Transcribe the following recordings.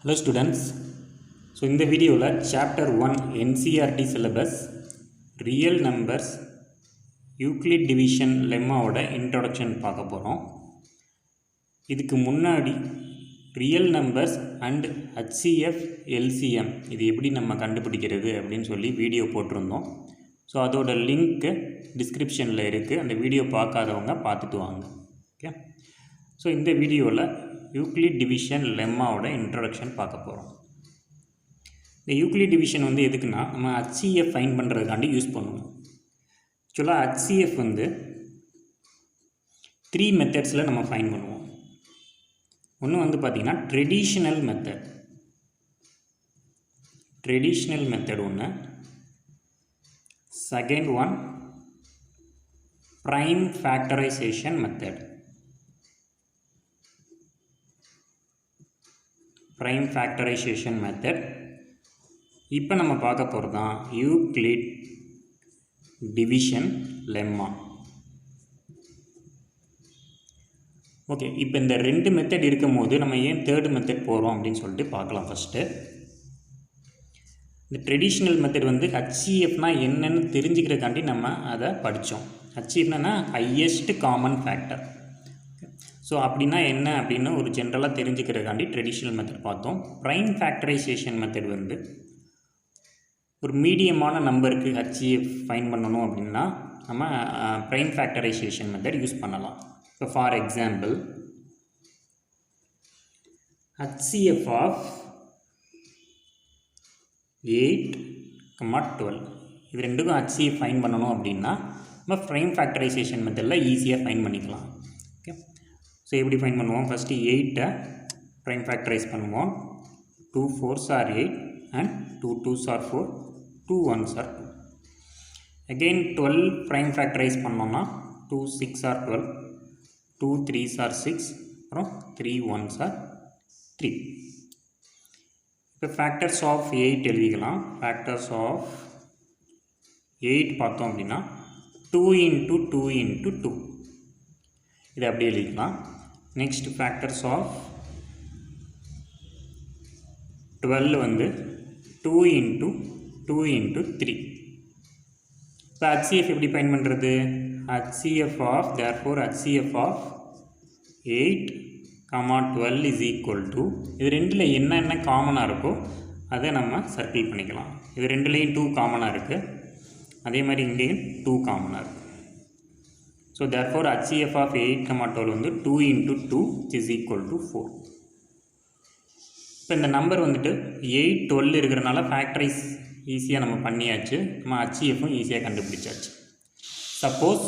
Hello students. So in the video chapter 1 NCERT syllabus real numbers Euclid division lemma ஓட introduction பார்க்க போறோம். இதுக்கு முன்னாடி real numbers and HCF LCM இது எப்படி நம்ம கண்டுபிடிக்கிறது அப்படினு சொல்லி வீடியோ போட்டுருந்தோம். ஸோ அதோட லிங்க் டிஸ்கிரிப்ஷனில் இருக்குது. அந்த வீடியோ பார்க்காதவங்க பார்த்துட்டு வாங்க. ஓகே. ஸோ இந்த வீடியோவில் யூக்ளிட் டிவிஷன் லெம்மாவோட இன்ட்ரடக்ஷன் பார்க்க போகிறோம். இந்த யூக்ளிட் டிவிஷன் வந்து எதுக்குன்னா நம்ம HCF ஃபைண்ட் பண்ணுறதுக்காண்டி யூஸ் பண்ணுவோம். ஆக்சுவலாக HCF வந்து 3 மெத்தட்ஸில் நம்ம ஃபைண்ட் பண்ணுவோம். ஒன்று வந்து பார்த்திங்கன்னா ட்ரெடிஷ்னல் மெத்தட் ஒன்று. Second one prime factorisation method. Prime factorisation method. இப்போ நம்ம பார்க்க போகிறது தான் யூக்ளிட் டிவிஷன் லெம்மா. ஓகே, இப்போ இந்த 2 மெத்தட் இருக்கும் போது நம்ம ஏன் தேர்டு மெத்தட் போகிறோம் அப்படின்னு சொல்லிட்டு பார்க்கலாம். ஃபஸ்ட்டு இந்த ட்ரெடிஷ்னல் மெத்தட் வந்து HCFனால் என்னென்னு தெரிஞ்சுக்கிறதுக்காண்டி நம்ம அதை படித்தோம். HCFனா ஹையஸ்ட் காமன் ஃபேக்டர். ஸோ அப்படின்னா என்ன அப்படின்னு ஒரு ஜென்ரலாக தெரிஞ்சுக்கிறதுக்காண்டி ட்ரெடிஷ்னல் மெத்தட் பார்த்தோம். ப்ரைம் ஃபேக்டரைசேஷன் மெத்தட் வந்து ஒரு மீடியமான நம்பருக்கு HCF ஃபைண்ட் பண்ணணும் அப்படின்னா நம்ம ப்ரைம் ஃபேக்டரைசேஷன் மெத்தட் யூஸ் பண்ணலாம். So for example HCF of 8, 12 இது ரெண்டுக்கும் HCF ஃபைண்ட் பண்ணணும் அப்படின்னா நம்ம ப்ரைம் ஃபேக்டரைசேஷன் மெத்தடில் ஈஸியாக ஃபைண்ட் பண்ணிக்கலாம். ஓகே. ஸோ எப்படி ஃபைண்ட் பண்ணுவோம்? ஃபஸ்ட்டு 8 ப்ரைம் ஃபேக்டரைஸ் பண்ணுவோம். 2 4s are 8 and 2 2s are 4, 2 1s are 2. Again 12 prime factorise பண்ணோம்னா 2 6 are 12, 2 3s are 6, அப்புறம் 3 1s are 3. இப்போ ஃபேக்டர்ஸ் ஆஃப் 8 எழுதிக்கலாம். ஃபேக்டர்ஸ் ஆஃப் 8 பார்த்தோம் அப்படின்னா 2 into 2 into 2 இது அப்படியே எழுதிக்கலாம். நெக்ஸ்ட் ஃபேக்டர்ஸ் ஆஃப் 12 வந்து 2 into 2 into 3. இப்போ HCF எப்படி ஃபைண்ட் பண்ணுறது? HCF of therefore HCF of 8, 12 is equal to இது ரெண்டில் என்ன காமனாக இருக்கோ அதை நம்ம சர்க்கிள் பண்ணிக்கலாம். இது ரெண்டுலேயும் 2 காமனாக இருக்குது. அதே மாதிரி இங்கேயும் 2 காமனாக இருக்குது. ஸோ therefore HCF ஆஃப் 8, 12 வந்து 2 into 2 is equal to 4. இப்போ இந்த நம்பர் வந்துட்டு 8, 12 இருக்கிறனால ஃபேக்டரைஸ் ஈஸியாக நம்ம பண்ணியாச்சு. நம்ம HCFும் ஈஸியாக கண்டுபிடிச்சாச்சு. சப்போஸ்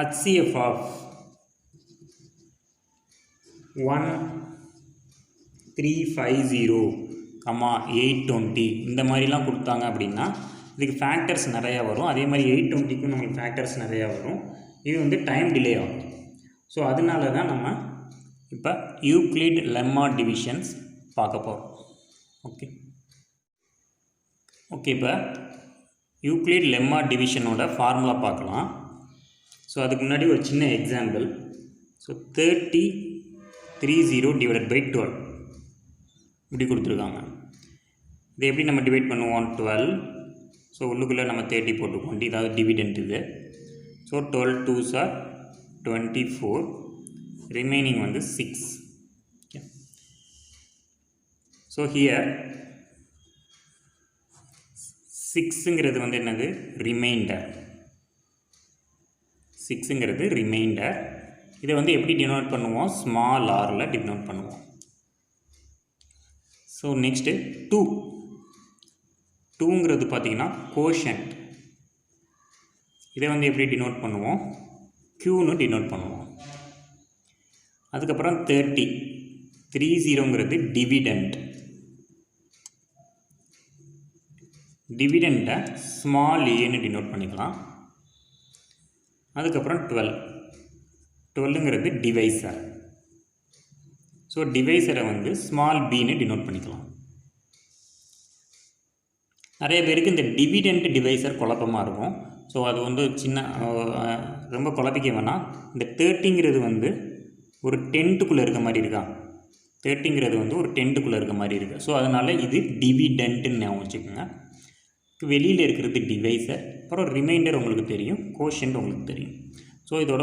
HCF ஆஃப் 1 3 5 0, 8 20 இந்த மாதிரிலாம் கொடுத்தாங்க அப்படின்னா இதுக்கு ஃபேக்டர்ஸ் நிறையா வரும். அதே மாதிரி 820க்கும் நம்மளுக்கு ஃபேக்டர்ஸ் நிறையா வரும். இது வந்து டைம் டிலே ஆகும். ஸோ அதனால தான் நம்ம இப்போ யூக்ளிட் லெம்மா டிவிஷன்ஸ் பார்க்க போகிறோம். ஓகே. இப்போ யூக்ளிட் லெம்மா டிவிஷனோட ஃபார்முலா பார்க்கலாம். ஸோ அதுக்கு முன்னாடி ஒரு சின்ன எக்ஸாம்பிள். ஸோ 30 30 டிவைடட் பை 12 இப்படி கொடுத்துருக்காங்க. இதை எப்படி நம்ம டிவைட் பண்ணுவோம்? 12. ஸோ உள்ளுக்குள்ளே நம்ம 30 போட்டுக்கோம். இதாவது டிவிடெண்ட் இது. ஸோ 12 2s are 24, ரிமைனிங் வந்து 6. ஓகே. ஸோ ஹியர் 6ங்கிறது வந்து என்னது? ரிமைண்டர். 6ங்கிறது ரிமைண்டர். இதை வந்து எப்படி டினோட் பண்ணுவோம்? ஸ்மால் ஆரில் டினோட் பண்ணுவோம். ஸோ நெக்ஸ்ட்டு 2ங்கிறது பார்த்திங்கன்னா கோஷன்ட். இதை வந்து எப்படி டினோட் பண்ணுவோம்? க்யூன்னு டினோட் பண்ணுவோம். அதுக்கப்புறம் 30ங்கிறது டிவிடெண்ட். டிவிடெண்ட்டை ஸ்மால் ஏன்னு டினோட் பண்ணிக்கலாம். அதுக்கப்புறம் 12ங்கிறது டிவைசர். ஸோ டிவைசரை வந்து ஸ்மால் பின்னு டினோட் பண்ணிக்கலாம். நிறைய பேருக்கு இந்த டிவிடெண்ட் டிவைசர் குழப்பமாக இருக்கும். ஸோ அது வந்து சின்ன ரொம்ப குழப்பிக்க வேணாம். இந்த 30ங்கிறது வந்து ஒரு 10க்குள்ளே இருக்க மாதிரி இருக்கா? 30ங்கிறது வந்து ஒரு 10க்குள்ளே இருக்க மாதிரி இருக்குது. ஸோ அதனால் இது டிவிடெண்ட்டுன்னு ஞாபகம் வச்சுக்கோங்க. வெளியில் இருக்கிறது டிவைசர், அப்புறம் ரிமைண்டர் உங்களுக்கு தெரியும், கோஷன்ட் உங்களுக்கு தெரியும். ஸோ இதோட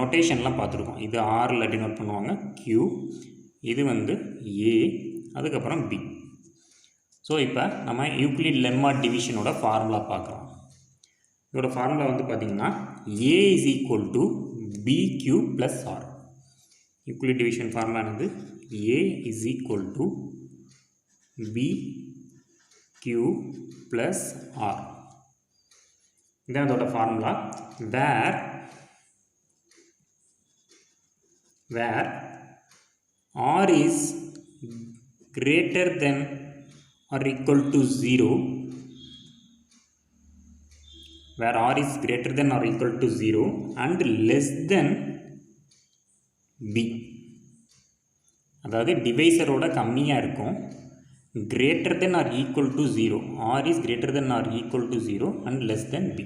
நொட்டேஷன்லாம் பார்த்துருக்கோம். இது ஆரில் டினோட் பண்ணுவாங்க, Q, இது வந்து A, அதுக்கப்புறம் B. ஸோ இப்போ நம்ம யூக்ளிட் லெம்மா டிவிஷனோட ஃபார்முலா பார்க்கலாம். இதோட ஃபார்முலா வந்து பார்த்திங்கன்னா A is equal to BQ plus R. Euclid division formula என்னது? A is equal to BQ plus R. இதான் அதோட formula. where R is greater than or equal to 0, where R is greater than or equal to 0 and less than B. அதாவது டிவைசரோட கம்மியாக இருக்கும், greater than or equal to 0, R is greater than or equal to 0 and less than B.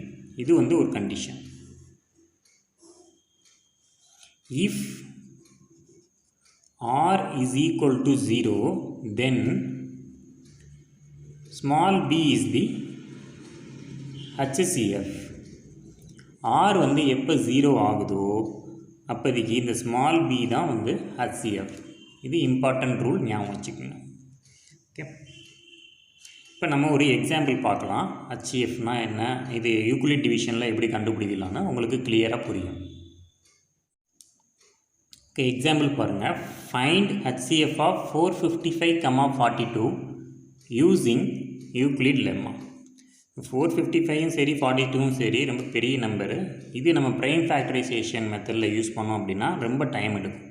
இது வந்து ஒரு condition. If R is equal to 0, then small b is the HCF. R வந்து எப்போ 0 ஆகுதோ அப்போதைக்கு இந்த ஸ்மால் b தான் வந்து HCF. இது இம்பார்ட்டன்ட் ரூல், ஞாபகம் வச்சுக்கோங்க. ஓகே, இப்போ நம்ம ஒரு எக்ஸாம்பிள் பார்க்கலாம். HCFனா என்ன, இது யூக்ளிட் டிவிஷனில் எப்படி கண்டுபிடிக்கலான்னு உங்களுக்கு கிளியராக புரியும். ஓகே, எக்ஸாம்பிள் பாருங்கள். Find HCF of 455, 42 using Euclid lemma. 455ம் சரி 42ம் சரி ரொம்ப பெரிய நம்பரு. இது நம்ம ப்ரைம் ஃபேக்டரைசேஷன் மெத்தடில் யூஸ் பண்ணோம் அப்படின்னா ரொம்ப டைம் எடுக்கும்.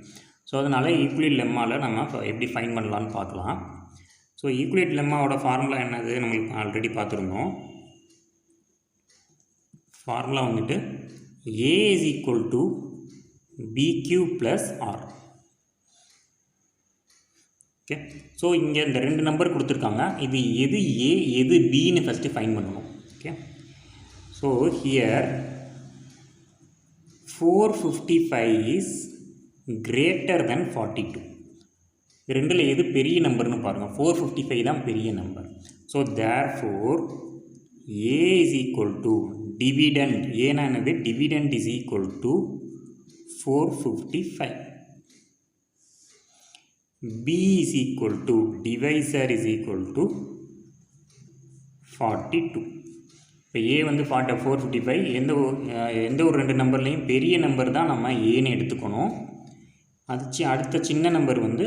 ஸோ அதனால் யூக்ளிட் லெம்மாவில் நம்ம எப்படி ஃபைண்ட் பண்ணலான்னு பார்க்கலாம். ஸோ யூக்ளிட் லெம்மாவோட ஃபார்முலா என்னது நம்மளுக்கு ஆல்ரெடி பார்த்துருந்தோம். ஃபார்முலா வந்துட்டு A is equal to BQ plus R. Okay, so இங்கே இந்த ரெண்டு நம்பர் கொடுத்துருக்காங்க. இது எது A எது Bன்னு ஃபஸ்ட்டு ஃபைண்ட் பண்ணணும். Okay, so here 455 is greater than 42. ரெண்டில் எது பெரிய நம்பர்னு பாருங்கள். 455 தான் பெரிய number. So therefore A is equal to dividend. ஏன்னா என்னது? Dividend is equal to 455. B is equal to divisor is equal to 42. இப்போ A வந்து 455. எந்த ஒரு ரெண்டு நம்பர்லேயும் பெரிய நம்பர் தான் நம்ம ஏன்னு எடுத்துக்கணும். அது அடுத்த சின்ன நம்பர் வந்து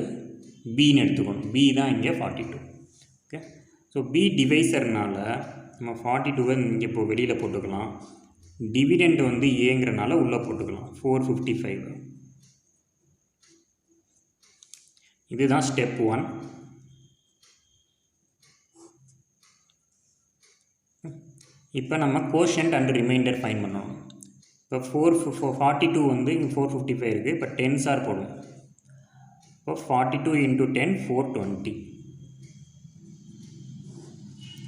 பின்னு எடுத்துக்கணும். B தான் இங்கே 42. ஓகே, ஸோ B டிவைசர்னால நம்ம 42வை இங்கே இப்போ வெளியில் போட்டுக்கலாம். டிவிடெண்ட் வந்து ஏங்கிறனால உள்ளே போட்டுக்கலாம் 455. இதுதான் ஸ்டெப் 1. இப்போ நம்ம கோஷன்ட் அண்ட் ரிமைண்டர் ஃபைன் பண்ணணும். இப்போ 42 வந்து இங்கே 455 இருக்குது. இப்போ 10s ஆர் போடும். இப்போ 42 × 10 420.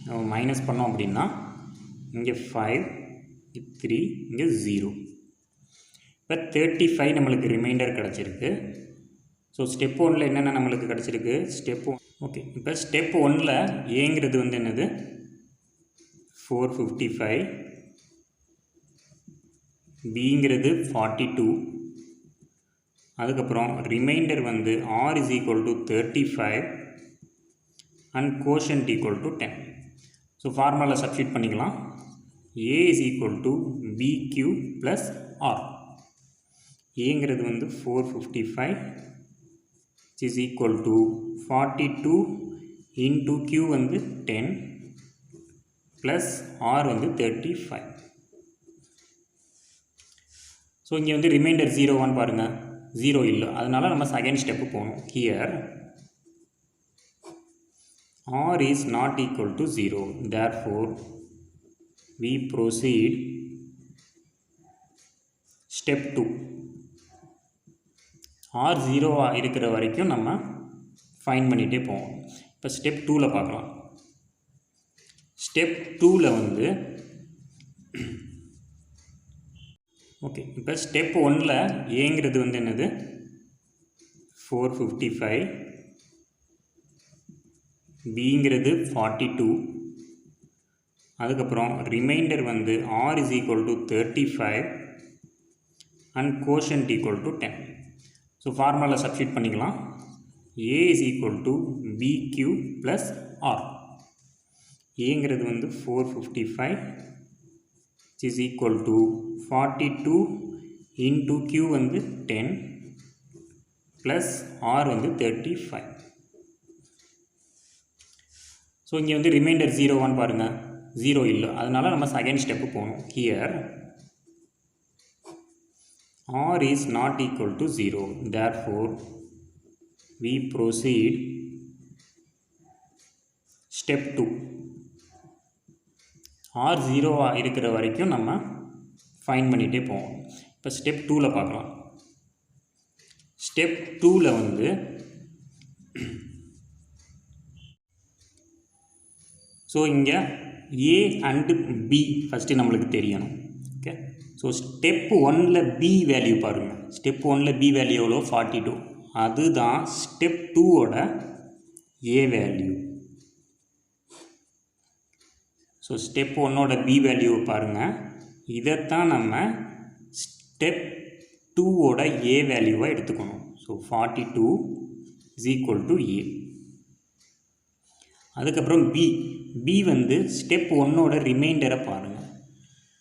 நம்ம மைனஸ் பண்ணோம் அப்படின்னா இங்கே 5, 3, இங்கே 0. இப்போ 35 நம்மளுக்கு ரிமைண்டர் கிடச்சிருக்கு. ஸோ ஸ்டெப் 1ல் என்னென்ன நம்மளுக்கு கிடச்சிருக்கு? ஸ்டெப் 1. ஓகே, இப்போ ஸ்டெப் 1ல் ஏங்கிறது வந்து என்னது? 455. பிங்கிறது 42. அதுக்கப்புறம் ரிமைண்டர் வந்து R is equal to 35 and quotient equal to 10. So ஃபார்முலாவில் சப்ஸ்டிட் பண்ணிக்கலாம். A is equal to BQ plus R. ஏங்கிறது வந்து 455 which is equal to 42 into Q வந்து 10 plus R வந்து 35. ஸோ இங்கே வந்து ரிமைண்டர் 0 பாருங்கள், 0 இல்லை. அதனால் நம்ம செகண்ட் ஸ்டெப்பு போகணும். Here R is not equal to 0. Therefore, we proceed step 2. R 0 இருக்கிற வரைக்கும் நம்ம ஃபைன் பண்ணிகிட்டே போவோம். இப்போ ஸ்டெப் 2ல் பார்க்கலாம். ஸ்டெப் 2ல் வந்து ஓகே, இப்போ ஸ்டெப் 1ல் ஏங்கிறது வந்து என்னது? 455. பிங்கிறது 42, அதுக்கப்புறம் ரிமைண்டர் வந்து r is equal to 35 and quotient equal to 10. So formula substitute பண்ணிக்கலாம். a is equal to bq plus r. ஏங்கிறது வந்து 455 which is equal to 42 into q வந்து 10 plus r வந்து 35. ஸோ இங்கே வந்து ரிமைண்டர் 0 பாருங்கள், 0 இல்லை, அதனால் நம்ம செகண்ட் ஸ்டெப்பு போகணும். Here r is not equal to 0, therefore we proceed step 2. r 0 இருக்கிற வரைக்கும் நம்ம ஃபைண்ட் பண்ணிகிட்டே போவோம். இப்போ ஸ்டெப் 2ல் பார்க்கலாம். ஸ்டெப் 2ல் வந்து ஸோ இங்கே a அண்டு b ஃபஸ்ட்டு நம்மளுக்கு தெரியணும். ஓகே, ஸோ ஸ்டெப் 1ல் b வேல்யூ பாருங்கள். ஸ்டெப் 1ல் b வேல்யூ எவ்வளோ? 42. அதுதான் ஸ்டெப் 2ஓட a வேல்யூ. ஸோ ஸ்டெப் 1ஓட b வேல்யூவை பாருங்கள். இதைத்தான் நம்ம ஸ்டெப் 2ஓட a வேல்யூவாக எடுத்துக்கணும். So 42 is equal to a. அதுக்கப்புறம் b வந்து ஸ்டெப் 1ஓட ரிமைண்டரை பாருங்கள்.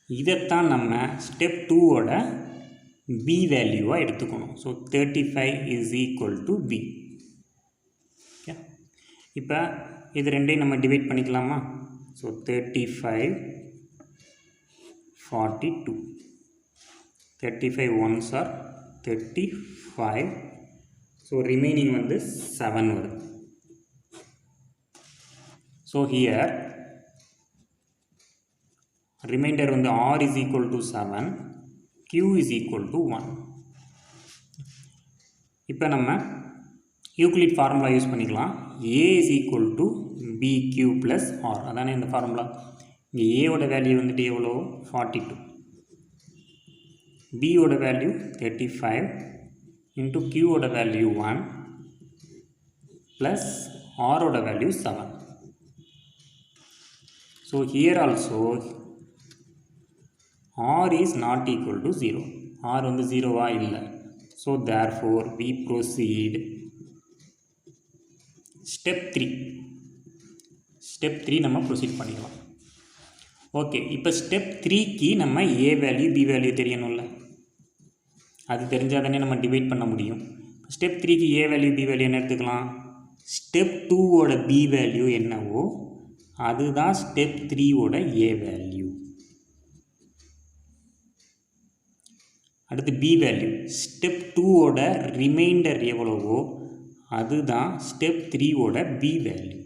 இதைத்தான் நம்ம ஸ்டெப் 2ஓட b வேல்யூவாக எடுத்துக்கணும். So 35 is equal to b. Okay, இப்போ இது ரெண்டையும் நம்ம டிவைட் பண்ணிக்கலாமா? So 35 42, 35 ones are 35. So remaining வந்து 7 வருது. ஸோ ஹியர் ரிமைண்டர் வந்து r is equal to 7, q is equal to 1. இப்போ நம்ம யூக்ளிட் ஃபார்முலா யூஸ் பண்ணிக்கலாம். a is equal to bq plus r. அதானே இந்த ஃபார்முலா. இங்கே a ஓட வேல்யூ வந்துட்டு எவ்வளோ? 42. b ஓட வேல்யூ 35 into q ஓட வேல்யூ 1 plus r ஓட value 7. So here also r is not equal to 0. r வந்து 0வா இல்லை. So therefore we proceed step 3. step 3 நம்ம ப்ரொசீட் பண்ணிக்கலாம். ஓகே, இப்போ ஸ்டெப் 3க்கு நம்ம a வேல்யூ b வேல்யூ தெரியணும்ல, அது தெரிஞ்சால் தானே நம்ம டிவைட் பண்ண முடியும். ஸ்டெப் 3க்கு a வேல்யூ b வேல்யூ என்ன எடுத்துக்கலாம்? ஸ்டெப் 2ஓட b வேல்யூ என்னவோ அதுதான் ஸ்டெப் 3ஓட a வேல்யூ. அடுத்து b வேல்யூ, ஸ்டெப் 2ஓட ரிமைண்டர் எவ்வளவோ அதுதான் ஸ்டெப் 3ஓட b வேல்யூ.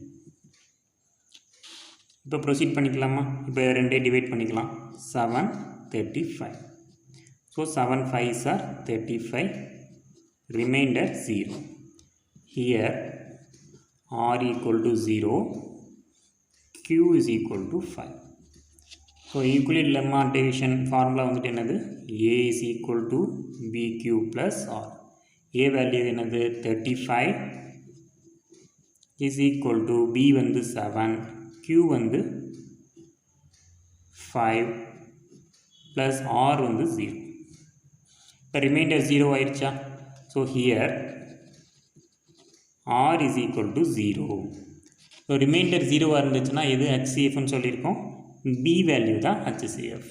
இப்போ ப்ரொசீட் பண்ணிக்கலாமா? இப்போ ரெண்டே டிவைட் பண்ணிக்கலாம். 7 35. So 7 5s are 35, remainder 0. Here r equal to 0, q is equal to 5. So Euclid lemma division formula வந்துட்டு என்னது? a is equal to bq plus r. a value என்னது? 35 is equal to b வந்து 7, q வந்து 5 plus r வந்து 0. இப்போ remainder 0 ஆயிடுச்சா? So here r is equal to 0. So remainder 0வாக இருந்துச்சுன்னா எது HCFன்னு சொல்லியிருக்கோம்? b வேல்யூ தான் HCF.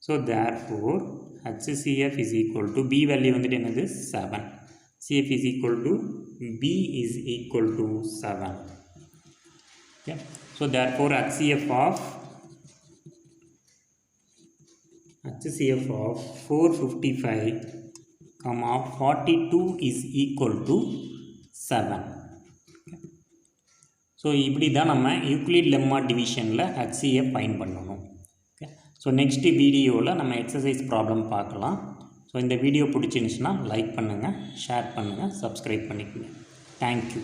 So therefore HCF is equal to b value வந்துட்டு என்னது? 7. CF is equal to b is equal to 7. Okay. So therefore HCF of 455, 42 is equal to 7. So இப்படி தான் நம்ம யூக்ளிட் லெம்மா டிவிஷனில் HCF ஃபைண்ட் பண்ணணும். Okay, so next வீடியோவில் நம்ம exercise problem பார்க்கலாம். ஸோ இந்த வீடியோ பிடிச்சிருந்துச்சுன்னா லைக் பண்ணுங்கள், ஷேர் பண்ணுங்கள், சப்ஸ்கிரைப் பண்ணிக்கோங்க. தேங்க்யூ.